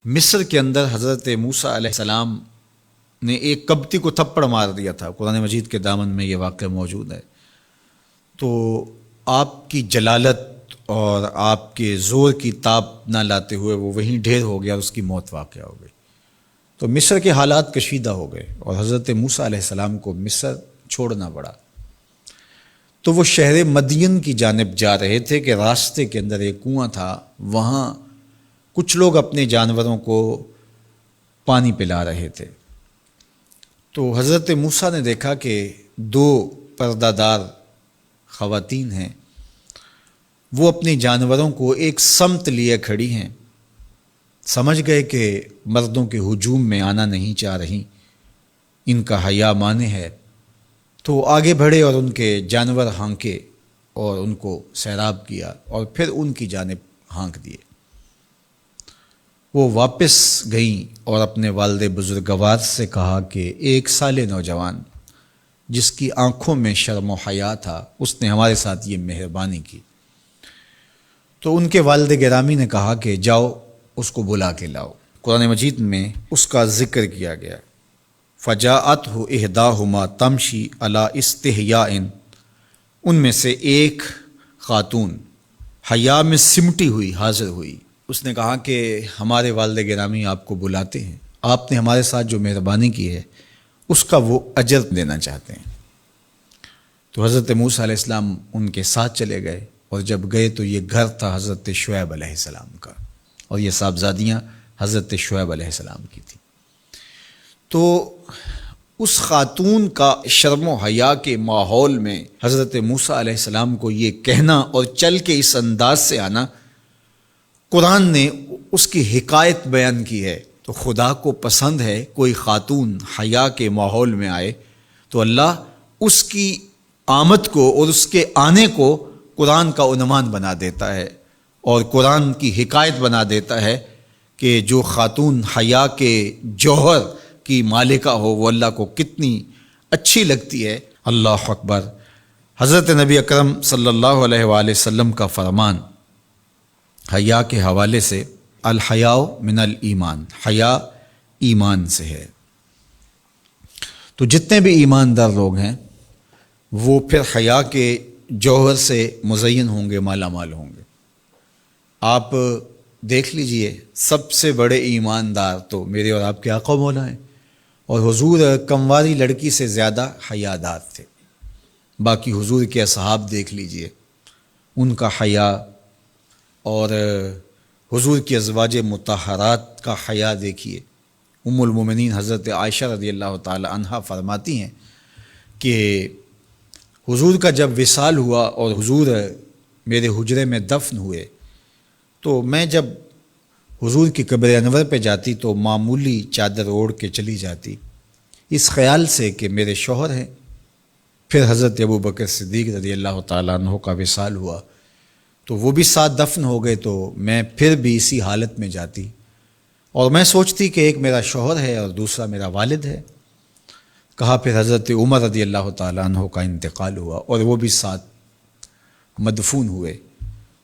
مصر کے اندر حضرت موسیٰ علیہ السلام نے ایک کبتی کو تھپڑ مار دیا تھا۔ قرآن مجید کے دامن میں یہ واقعہ موجود ہے۔ تو آپ کی جلالت اور آپ کے زور کی تاب نہ لاتے ہوئے وہ وہیں ڈھیر ہو گیا اور اس کی موت واقع ہو گئی۔ تو مصر کے حالات کشیدہ ہو گئے اور حضرت موسیٰ علیہ السلام کو مصر چھوڑنا پڑا۔ تو وہ شہر مدین کی جانب جا رہے تھے کہ راستے کے اندر ایک کنواں تھا، وہاں کچھ لوگ اپنے جانوروں کو پانی پلا رہے تھے۔ تو حضرت موسیٰ نے دیکھا کہ دو پردہ دار خواتین ہیں، وہ اپنے جانوروں کو ایک سمت لیے کھڑی ہیں۔ سمجھ گئے کہ مردوں کے ہجوم میں آنا نہیں چاہ رہی، ان کا حیا مانے ہے۔ تو آگے بڑھے اور ان کے جانور ہانکے اور ان کو سیراب کیا اور پھر ان کی جانب ہانک دیے۔ وہ واپس گئیں اور اپنے والد بزرگوار سے کہا کہ ایک سال نوجوان جس کی آنکھوں میں شرم و حیا تھا، اس نے ہمارے ساتھ یہ مہربانی کی۔ تو ان کے والد گرامی نے کہا کہ جاؤ اس کو بلا کے لاؤ۔ قرآن مجید میں اس کا ذکر کیا گیا۔ فجاءتہ احداہما تمشی علی استحیاء، ان میں سے ایک خاتون حیا میں سمٹی ہوئی حاضر ہوئی۔ اس نے کہا کہ ہمارے والد گرامی آپ کو بلاتے ہیں، آپ نے ہمارے ساتھ جو مہربانی کی ہے اس کا وہ اجر دینا چاہتے ہیں۔ تو حضرت موسیٰ علیہ السلام ان کے ساتھ چلے گئے، اور جب گئے تو یہ گھر تھا حضرت شعیب علیہ السلام کا، اور یہ صاحبزادیاں حضرت شعیب علیہ السلام کی تھیں۔ تو اس خاتون کا شرم و حیا کے ماحول میں حضرت موسیٰ علیہ السلام کو یہ کہنا اور چل کے اس انداز سے آنا، قرآن نے اس کی حکایت بیان کی ہے۔ تو خدا کو پسند ہے کوئی خاتون حیا کے ماحول میں آئے تو اللہ اس کی آمد کو اور اس کے آنے کو قرآن کا عنوان بنا دیتا ہے اور قرآن کی حکایت بنا دیتا ہے کہ جو خاتون حیا کے جوہر کی مالکہ ہو وہ اللہ کو کتنی اچھی لگتی ہے۔ اللہ اکبر۔ حضرت نبی اکرم صلی اللہ علیہ وآلہ وسلم کا فرمان حیا کے حوالے سے، الحیاء من الایمان، حیا ایمان سے ہے۔ تو جتنے بھی ایماندار لوگ ہیں وہ پھر حیا کے جوہر سے مزین ہوں گے، مالا مال ہوں گے۔ آپ دیکھ لیجئے سب سے بڑے ایماندار تو میرے اور آپ کے آقا مولا ہیں، اور حضور کمواری لڑکی سے زیادہ حیادار تھے۔ باقی حضور کے اصحاب دیکھ لیجئے، ان کا حیا اور حضور کی ازواج مطہرات کا حیا دیکھیے۔ ام المومنین حضرت عائشہ رضی اللہ تعالی عنہا فرماتی ہیں کہ حضور کا جب وصال ہوا اور حضور میرے حجرے میں دفن ہوئے تو میں جب حضور کی قبر انور پہ جاتی تو معمولی چادر اوڑھ کے چلی جاتی، اس خیال سے کہ میرے شوہر ہیں۔ پھر حضرت ابوبکر صدیق رضی اللہ تعالیٰ عنہ کا وصال ہوا تو وہ بھی ساتھ دفن ہو گئے، تو میں پھر بھی اسی حالت میں جاتی اور میں سوچتی کہ ایک میرا شوہر ہے اور دوسرا میرا والد ہے۔ کہا پھر حضرت عمر رضی اللہ تعالیٰ عنہ کا انتقال ہوا اور وہ بھی ساتھ مدفون ہوئے۔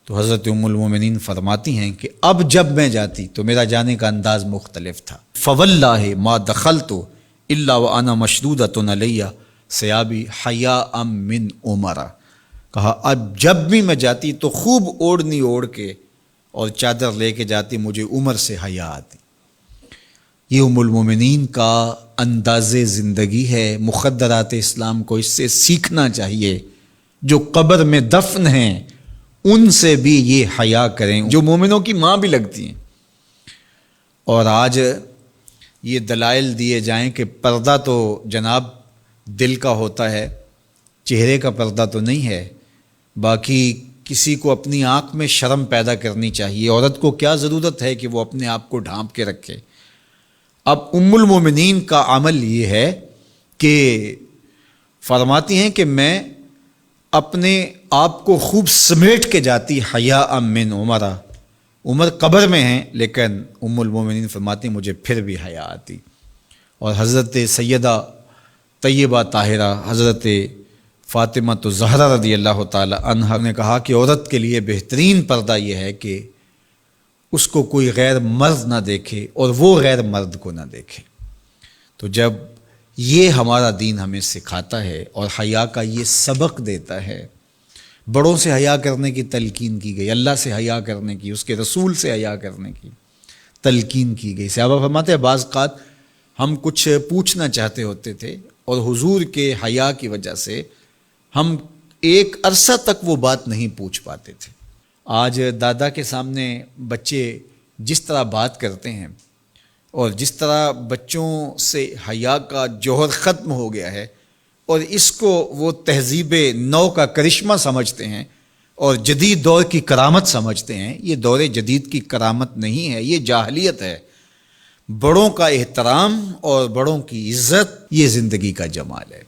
تو حضرت ام المومنین فرماتی ہیں کہ اب جب میں جاتی تو میرا جانے کا انداز مختلف تھا۔ فواللہ ما دخلت الا وانا مشدودۃ علی ثیابی حیاء من عمر۔ کہا اب جب بھی میں جاتی تو خوب اوڑھنی اوڑھ کے اور چادر لے کے جاتی، مجھے عمر سے حیا آتی۔ یہ ام المومنین کا انداز زندگی ہے۔ مخدرات اسلام کو اس سے سیکھنا چاہیے۔ جو قبر میں دفن ہیں ان سے بھی یہ حیا کریں، جو مومنوں کی ماں بھی لگتی ہیں۔ اور آج یہ دلائل دیے جائیں کہ پردہ تو جناب دل کا ہوتا ہے، چہرے کا پردہ تو نہیں ہے۔ باقی کسی کو اپنی آنکھ میں شرم پیدا کرنی چاہیے۔ عورت کو کیا ضرورت ہے کہ وہ اپنے آپ کو ڈھانپ کے رکھے؟ اب ام المومنین کا عمل یہ ہے کہ فرماتی ہیں کہ میں اپنے آپ کو خوب سمیٹ کے جاتی حیاء من عمر۔ عمر قبر میں ہیں لیکن ام المومنین فرماتی ہیں مجھے پھر بھی حیا آتی۔ اور حضرت سیدہ طیبہ طاہرہ حضرت فاطمہ الزہرا رضی اللہ تعالی عنہا نے کہا کہ عورت کے لیے بہترین پردہ یہ ہے کہ اس کو کوئی غیر مرد نہ دیکھے اور وہ غیر مرد کو نہ دیکھے۔ تو جب یہ ہمارا دین ہمیں سکھاتا ہے اور حیا کا یہ سبق دیتا ہے، بڑوں سے حیا کرنے کی تلقین کی گئی، اللہ سے حیا کرنے کی، اس کے رسول سے حیا کرنے کی تلقین کی گئی۔ صحابہ فرماتے ہیں بعض اوقات ہم کچھ پوچھنا چاہتے ہوتے تھے اور حضور کے حیا کی وجہ سے ہم ایک عرصہ تک وہ بات نہیں پوچھ پاتے تھے۔ آج دادا کے سامنے بچے جس طرح بات کرتے ہیں اور جس طرح بچوں سے حیا کا جوہر ختم ہو گیا ہے اور اس کو وہ تہذیب نو کا کرشمہ سمجھتے ہیں اور جدید دور کی کرامت سمجھتے ہیں، یہ دور جدید کی کرامت نہیں ہے، یہ جاہلیت ہے۔ بڑوں کا احترام اور بڑوں کی عزت یہ زندگی کا جمال ہے۔